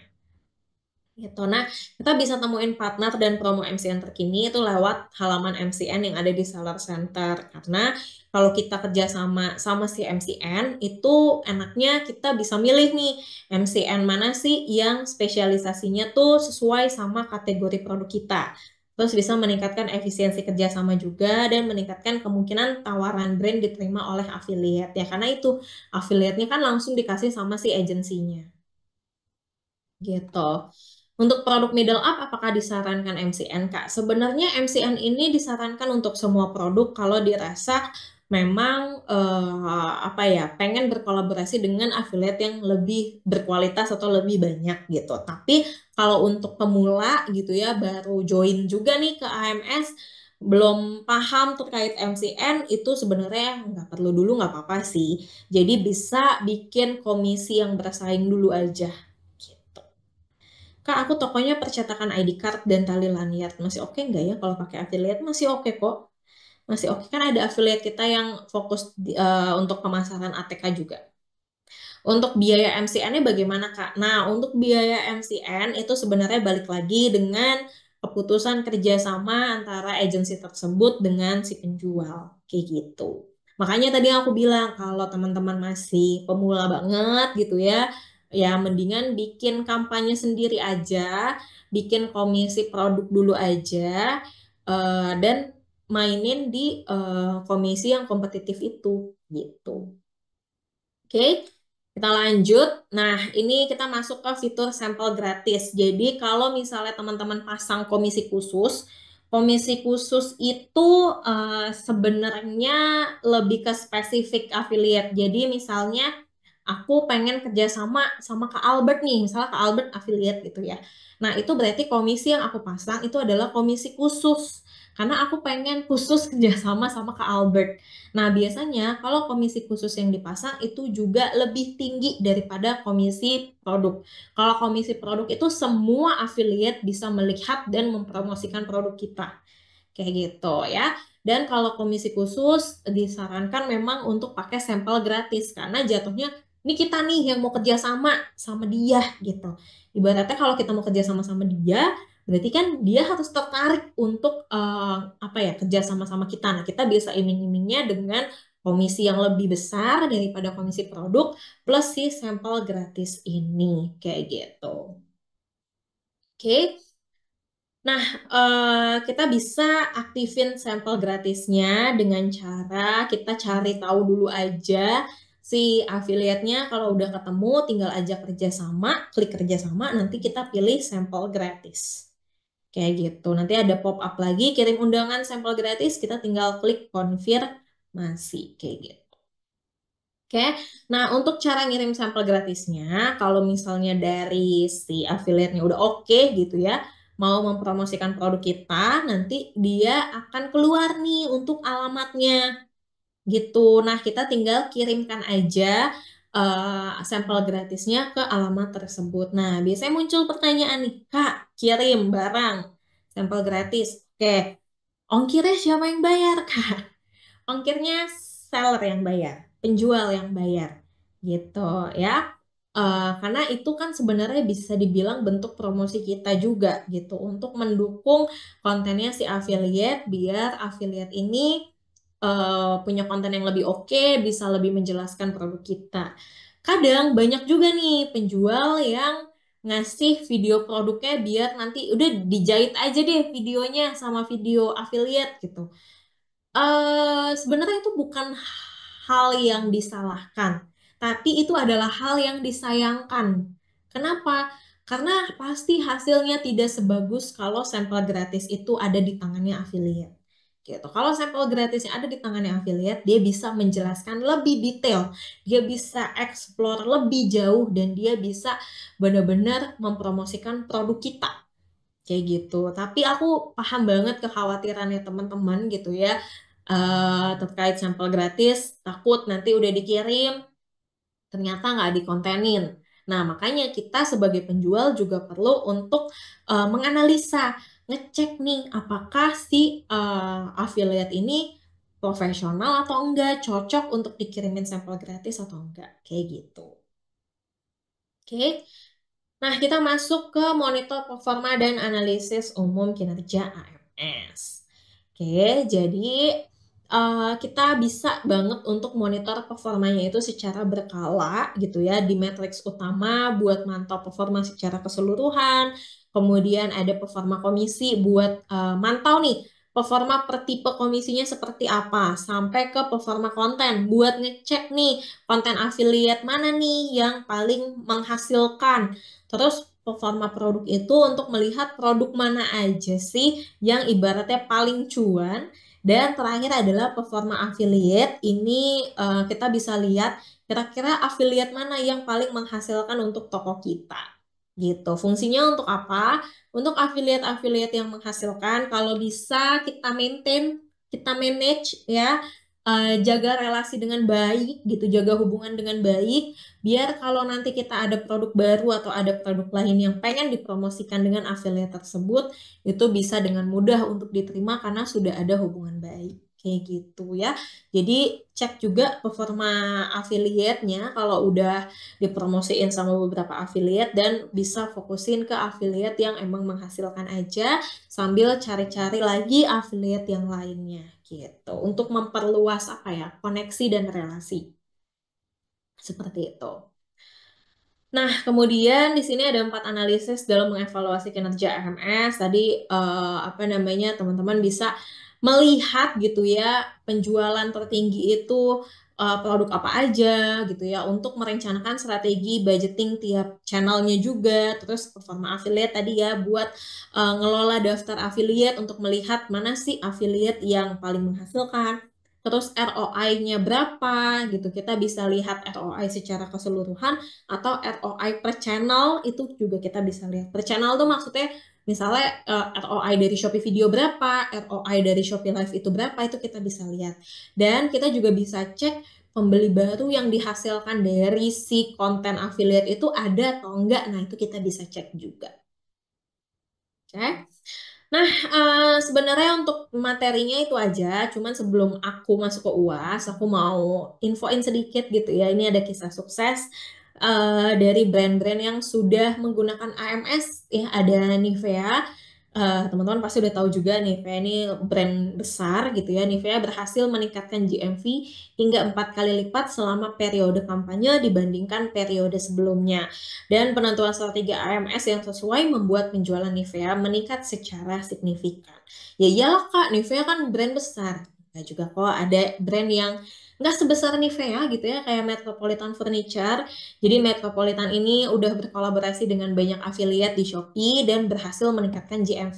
Gitu. Nah, kita bisa temuin partner dan promo MCN terkini itu lewat halaman MCN yang ada di Seller Center. Karena kalau kita kerja sama si MCN, itu enaknya kita bisa milih nih MCN mana sih yang spesialisasinya tuh sesuai sama kategori produk kita. Terus bisa meningkatkan efisiensi kerjasama juga dan meningkatkan kemungkinan tawaran brand diterima oleh affiliate ya. Karena itu affiliate-nya kan langsung dikasih sama si agensinya. Gitu. Untuk produk middle up, apakah disarankan MCN, Kak? Sebenarnya MCN ini disarankan untuk semua produk kalau dirasa memang apa ya pengen berkolaborasi dengan affiliate yang lebih berkualitas atau lebih banyak gitu. Tapi kalau untuk pemula gitu ya baru join juga nih ke AMS, belum paham terkait MCN, itu sebenarnya nggak perlu dulu, nggak apa-apa sih. Jadi bisa bikin komisi yang bersaing dulu aja. Gitu. Kak, aku tokonya percetakan ID card dan tali lanyard. Masih oke nggak ya kalau pakai affiliate? Masih oke kok. Masih oke, kan ada affiliate kita yang fokus untuk pemasaran ATK juga. Untuk biaya MCN-nya bagaimana, Kak? Nah, untuk biaya MCN itu sebenarnya balik lagi dengan keputusan kerjasama antara agensi tersebut dengan si penjual. Kayak gitu. Makanya tadi aku bilang, kalau teman-teman masih pemula banget gitu ya, ya mendingan bikin kampanye sendiri aja, bikin komisi produk dulu aja, dan mainin di komisi yang kompetitif itu, gitu. Oke, kita lanjut. Nah, ini kita masuk ke fitur sampel gratis. Jadi, kalau misalnya teman-teman pasang komisi khusus itu sebenarnya lebih ke spesifik affiliate. Jadi, misalnya aku pengen kerjasama sama Kak Albert nih, misalnya Kak Albert affiliate gitu ya. Nah, itu berarti komisi yang aku pasang itu adalah komisi khusus. Karena aku pengen khusus kerjasama sama Kak Albert. Nah, biasanya kalau komisi khusus yang dipasang itu juga lebih tinggi daripada komisi produk. Kalau komisi produk itu semua affiliate bisa melihat dan mempromosikan produk kita. Kayak gitu ya. Dan kalau komisi khusus disarankan memang untuk pakai sampel gratis karena jatuhnya ini kita nih yang mau kerja sama dia gitu. Ibaratnya kalau kita mau kerja sama dia, berarti kan dia harus tertarik untuk apa ya, kerja sama-sama kita. Nah, kita bisa iming-imingnya dengan komisi yang lebih besar daripada komisi produk plus si sampel gratis ini kayak gitu. Oke. Nah, kita bisa aktifin sampel gratisnya dengan cara kita cari tahu dulu aja si affiliate-nya. Kalau udah ketemu, tinggal ajak kerjasama, klik kerjasama, nanti kita pilih sampel gratis. Kayak gitu. Nanti ada pop-up lagi, kirim undangan sampel gratis, kita tinggal klik konfirmasi. Kayak gitu. Oke, nah untuk cara ngirim sampel gratisnya, kalau misalnya dari si affiliate-nya udah oke gitu ya, mau mempromosikan produk kita, nanti dia akan keluar nih untuk alamatnya gitu. Nah, kita tinggal kirimkan aja sampel gratisnya ke alamat tersebut. Nah, biasanya muncul pertanyaan nih, Kak, kirim barang sampel gratis. Oke, ongkirnya siapa yang bayar, Kak? Ongkirnya seller yang bayar, penjual yang bayar, gitu ya. Karena itu kan sebenarnya bisa dibilang bentuk promosi kita juga gitu untuk mendukung kontennya si affiliate biar affiliate ini punya konten yang lebih oke, bisa lebih menjelaskan produk kita. Kadang banyak juga nih penjual yang ngasih video produknya biar nanti udah dijahit aja deh videonya sama video affiliate gitu. Sebenarnya itu bukan hal yang disalahkan, tapi itu adalah hal yang disayangkan. Kenapa? Karena pasti hasilnya tidak sebagus kalau sampel gratis itu ada di tangannya affiliate. Gitu. Kalau sampel gratisnya ada di tangannya affiliate, dia bisa menjelaskan lebih detail, dia bisa explore lebih jauh, dan dia bisa benar-benar mempromosikan produk kita kayak gitu. Tapi aku paham banget kekhawatirannya teman-teman gitu ya, terkait sampel gratis, takut nanti udah dikirim ternyata nggak dikontenin. Nah, makanya kita sebagai penjual juga perlu untuk menganalisa, ngecek nih apakah si affiliate ini profesional atau enggak, cocok untuk dikirimin sampel gratis atau enggak, kayak gitu. Oke. Nah, kita masuk ke monitor performa dan analisis umum kinerja AMS. Oke, jadi kita bisa banget untuk monitor performanya itu secara berkala gitu ya di matriks utama buat mantau performa secara keseluruhan. Kemudian ada performa komisi buat mantau nih performa per tipe komisinya seperti apa, sampai ke performa konten buat ngecek nih konten affiliate mana nih yang paling menghasilkan. Terus performa produk itu untuk melihat produk mana aja sih yang ibaratnya paling cuan. Dan terakhir adalah performa affiliate. Ini kita bisa lihat kira-kira affiliate mana yang paling menghasilkan untuk toko kita. gitu. Fungsinya untuk apa? Untuk affiliate-affiliate yang menghasilkan, kalau bisa kita maintain, kita manage ya, jaga relasi dengan baik gitu, jaga hubungan dengan baik, biar kalau nanti kita ada produk baru atau ada produk lain yang pengen dipromosikan dengan affiliate tersebut, itu bisa dengan mudah untuk diterima karena sudah ada hubungan baik. Kayak gitu ya. Jadi cek juga performa affiliate-nya kalau udah dipromosiin sama beberapa affiliate dan bisa fokusin ke affiliate yang emang menghasilkan aja sambil cari-cari lagi affiliate yang lainnya gitu untuk memperluas apa ya koneksi dan relasi seperti itu. Nah, kemudian di sini ada 4 analisis dalam mengevaluasi kinerja AMS. Tadi apa namanya teman-teman bisa melihat gitu ya penjualan tertinggi itu produk apa aja gitu ya untuk merencanakan strategi budgeting tiap channelnya juga. Terus performa affiliate tadi ya buat ngelola daftar affiliate untuk melihat mana sih affiliate yang paling menghasilkan. Terus ROI-nya berapa gitu. Kita bisa lihat ROI secara keseluruhan atau ROI per channel itu juga kita bisa lihat. Per channel tuh maksudnya misalnya ROI dari Shopee Video berapa, ROI dari Shopee Live itu berapa, itu kita bisa lihat. Dan kita juga bisa cek pembeli baru yang dihasilkan dari si konten affiliate itu ada atau enggak. Nah, itu kita bisa cek juga. Oke. Nah, sebenarnya untuk materinya itu aja. Cuman sebelum aku masuk ke UAS, aku mau infoin sedikit gitu ya. Ini ada kisah sukses dari brand-brand yang sudah menggunakan AMS. Ya, ada Nivea. Teman-teman pasti udah tahu juga Nivea ini brand besar gitu ya. Nivea berhasil meningkatkan GMV hingga 4 kali lipat selama periode kampanye dibandingkan periode sebelumnya. Dan penentuan strategi AMS yang sesuai membuat penjualan Nivea meningkat secara signifikan. Ya iyalah Kak, Nivea kan brand besar. Nah juga kok ada brand yang nggak sebesar Nivea gitu ya, kayak Metropolitan Furniture. Jadi Metropolitan ini udah berkolaborasi dengan banyak affiliate di Shopee dan berhasil meningkatkan GMV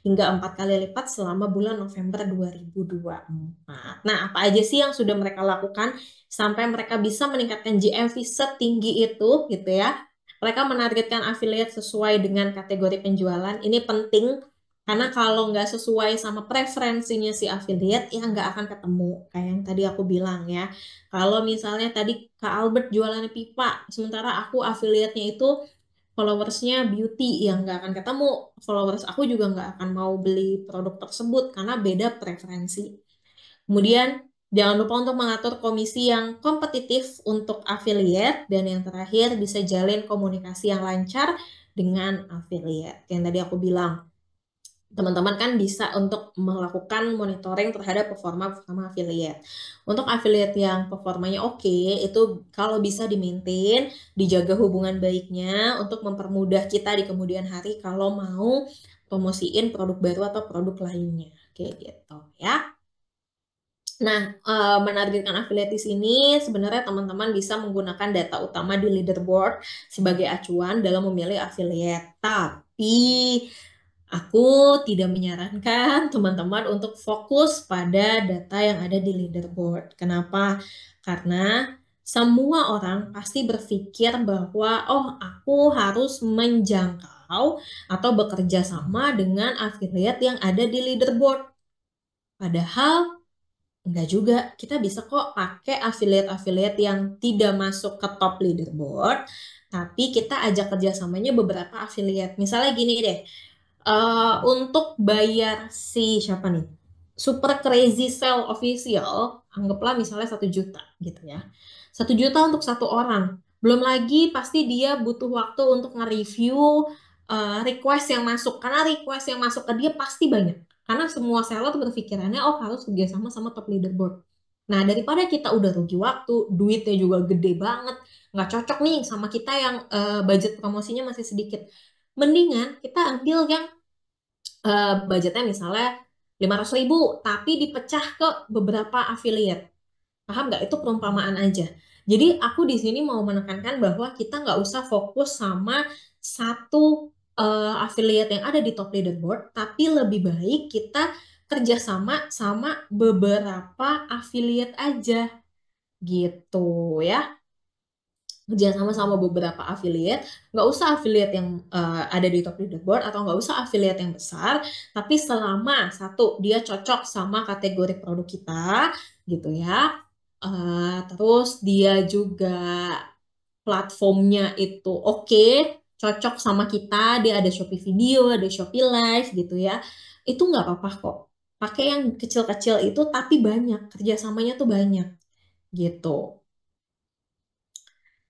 hingga 4 kali lipat selama bulan November 2024. Nah, apa aja sih yang sudah mereka lakukan sampai mereka bisa meningkatkan GMV setinggi itu gitu ya? Mereka menargetkan affiliate sesuai dengan kategori penjualan. Ini penting karena kalau nggak sesuai sama preferensinya si affiliate, ya nggak akan ketemu. Kayak yang tadi aku bilang ya. Kalau misalnya tadi Kak Albert jualannya pipa, sementara aku affiliate-nya itu followersnya beauty, yang nggak akan ketemu. Followers aku juga nggak akan mau beli produk tersebut karena beda preferensi. Kemudian jangan lupa untuk mengatur komisi yang kompetitif untuk affiliate dan yang terakhir bisa jalin komunikasi yang lancar dengan affiliate. Yang tadi aku bilang, teman-teman kan bisa untuk melakukan monitoring terhadap performa affiliate. Untuk affiliate yang performanya oke, itu kalau bisa di-maintain, dijaga hubungan baiknya untuk mempermudah kita di kemudian hari kalau mau promosiin produk baru atau produk lainnya. Kayak gitu ya. Nah, menargetkan affiliate di sini sebenarnya teman-teman bisa menggunakan data utama di leaderboard sebagai acuan dalam memilih affiliate. Tapi aku tidak menyarankan teman-teman untuk fokus pada data yang ada di leaderboard. Kenapa? Karena semua orang pasti berpikir bahwa oh, aku harus menjangkau atau bekerja sama dengan affiliate yang ada di leaderboard. Padahal enggak juga, kita bisa kok pakai affiliate-affiliate yang tidak masuk ke top leaderboard, tapi kita ajak kerjasamanya beberapa affiliate. Misalnya gini deh, untuk bayar si siapa nih? Super Crazy Sale Official, anggaplah misalnya 1 juta gitu ya. 1 juta untuk satu orang. Belum lagi pasti dia butuh waktu untuk nge-review request yang masuk. Karena request yang masuk ke dia pasti banyak. Karena semua seller berpikirannya, oh harus kerjasama sama top leaderboard. Nah, daripada kita udah rugi waktu, duitnya juga gede banget, nggak cocok nih sama kita yang budget promosinya masih sedikit. Mendingan kita ambil yang budgetnya misalnya 500.000 tapi dipecah ke beberapa affiliate. Paham nggak? Itu perumpamaan aja. Jadi aku di sini mau menekankan bahwa kita nggak usah fokus sama satu affiliate yang ada di top leaderboard, tapi lebih baik kita kerjasama sama beberapa affiliate aja gitu ya. kerja sama beberapa affiliate, nggak usah affiliate yang ada di top leaderboard atau nggak usah affiliate yang besar, tapi selama satu dia cocok sama kategori produk kita, gitu ya. Terus dia juga platformnya itu oke, cocok sama kita, dia ada Shopee Video, ada Shopee Live gitu ya. Itu nggak apa-apa kok. Pakai yang kecil-kecil itu tapi banyak, kerjasamanya tuh banyak gitu.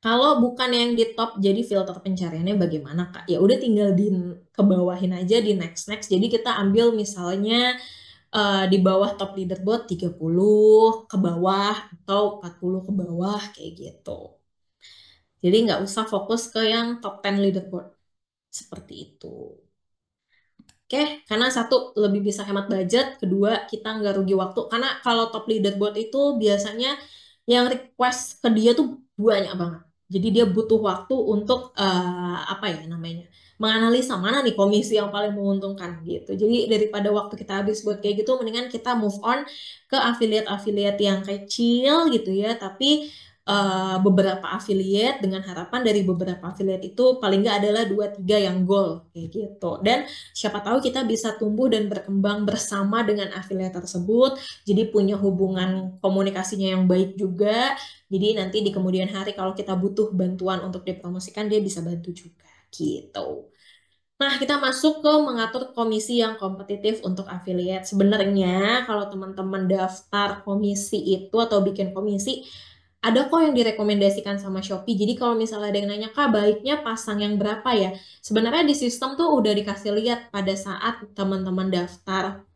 Kalau bukan yang di top, jadi filter pencariannya bagaimana, Kak? Ya udah tinggal ke bawahin aja di next next. Jadi kita ambil misalnya di bawah top leaderboard 30 ke bawah atau 40 ke bawah kayak gitu. Jadi nggak usah fokus ke yang top 10 leaderboard seperti itu. Oke, karena satu lebih bisa hemat budget, kedua kita nggak rugi waktu. Karena kalau top leaderboard itu biasanya yang request ke dia tuh banyak banget. Jadi dia butuh waktu untuk apa ya namanya, menganalisa mana nih komisi yang paling menguntungkan gitu. Jadi daripada waktu kita habis buat kayak gitu, mendingan kita move on ke affiliate-affiliate yang kecil gitu ya. Tapi beberapa affiliate dengan harapan dari beberapa affiliate itu paling nggak adalah 2-3 yang goal kayak gitu. Dan siapa tahu kita bisa tumbuh dan berkembang bersama dengan affiliate tersebut, jadi punya hubungan komunikasinya yang baik juga. Jadi nanti di kemudian hari kalau kita butuh bantuan untuk dipromosikan, dia bisa bantu juga gitu. Nah, kita masuk ke mengatur komisi yang kompetitif untuk affiliate. Sebenarnya kalau teman-teman daftar komisi itu atau bikin komisi, ada kok yang direkomendasikan sama Shopee. Jadi kalau misalnya ada yang nanya, Kak, baiknya pasang yang berapa ya? Sebenarnya di sistem tuh udah dikasih lihat pada saat teman-teman daftar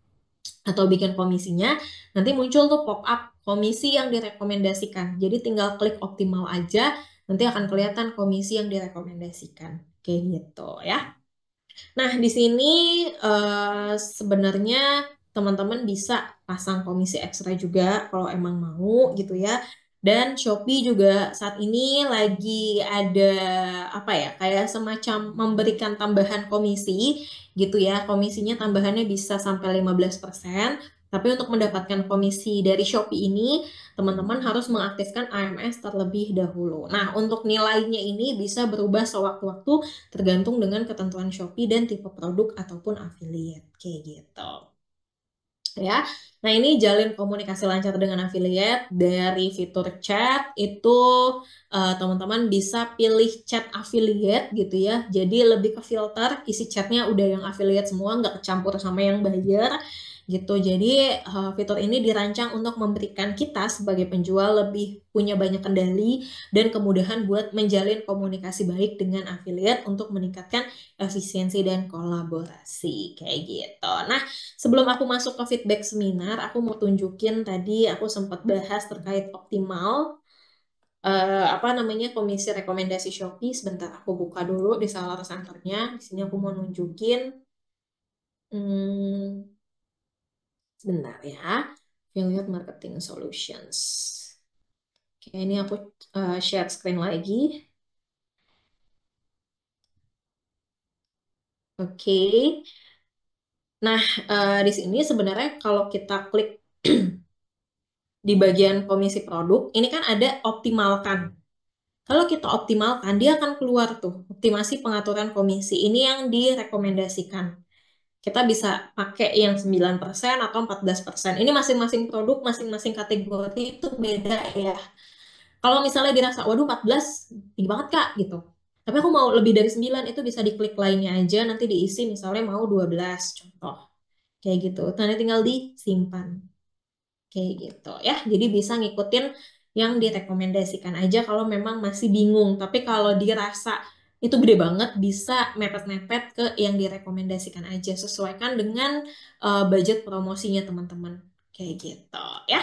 atau bikin komisinya, nanti muncul tuh pop-up komisi yang direkomendasikan. Jadi tinggal klik optimal aja, nanti akan kelihatan komisi yang direkomendasikan. Kayak gitu ya. Nah, di sini sebenarnya teman-teman bisa pasang komisi ekstra juga kalau emang mau gitu ya. Dan Shopee juga saat ini lagi ada apa ya, kayak semacam memberikan tambahan komisi gitu ya. Komisinya tambahannya bisa sampai 15%. Tapi untuk mendapatkan komisi dari Shopee ini, teman-teman harus mengaktifkan AMS terlebih dahulu. Nah, untuk nilainya ini bisa berubah sewaktu-waktu tergantung dengan ketentuan Shopee dan tipe produk ataupun affiliate kayak gitu ya. Nah, ini jalin komunikasi lancar dengan affiliate dari fitur chat itu teman-teman bisa pilih chat affiliate gitu ya. Jadi lebih ke filter isi chatnya udah yang affiliate semua, nggak kecampur sama yang buyer gitu. Jadi fitur ini dirancang untuk memberikan kita sebagai penjual lebih punya banyak kendali dan kemudahan buat menjalin komunikasi baik dengan affiliate untuk meningkatkan efisiensi dan kolaborasi kayak gitu. Nah, sebelum aku masuk ke feedback seminar, aku mau tunjukin tadi aku sempat bahas terkait optimal apa namanya komisi rekomendasi Shopee. Sebentar aku buka dulu di Seller Center-nya. Di sini aku mau nunjukin hmm, sebentar ya. Affiliate Marketing Solutions. Oke, ini aku share screen lagi. Oke. Nah, di sini sebenarnya kalau kita klik di bagian komisi produk, ini kan ada optimalkan. Kalau kita optimalkan, dia akan keluar tuh optimasi pengaturan komisi. Ini yang direkomendasikan. Kita bisa pakai yang 9% atau 14%. Ini masing-masing produk, masing-masing kategori itu beda ya. Kalau misalnya dirasa, waduh 14, tinggi banget Kak, gitu. Tapi aku mau lebih dari 9, itu bisa diklik lainnya aja, nanti diisi misalnya mau 12, contoh. Kayak gitu. Nanti tinggal disimpan. Kayak gitu ya. Jadi bisa ngikutin yang direkomendasikan aja kalau memang masih bingung. Tapi kalau dirasa itu gede banget, bisa mepet-mepet ke yang direkomendasikan aja. Sesuaikan dengan budget promosinya teman-teman. Kayak gitu ya.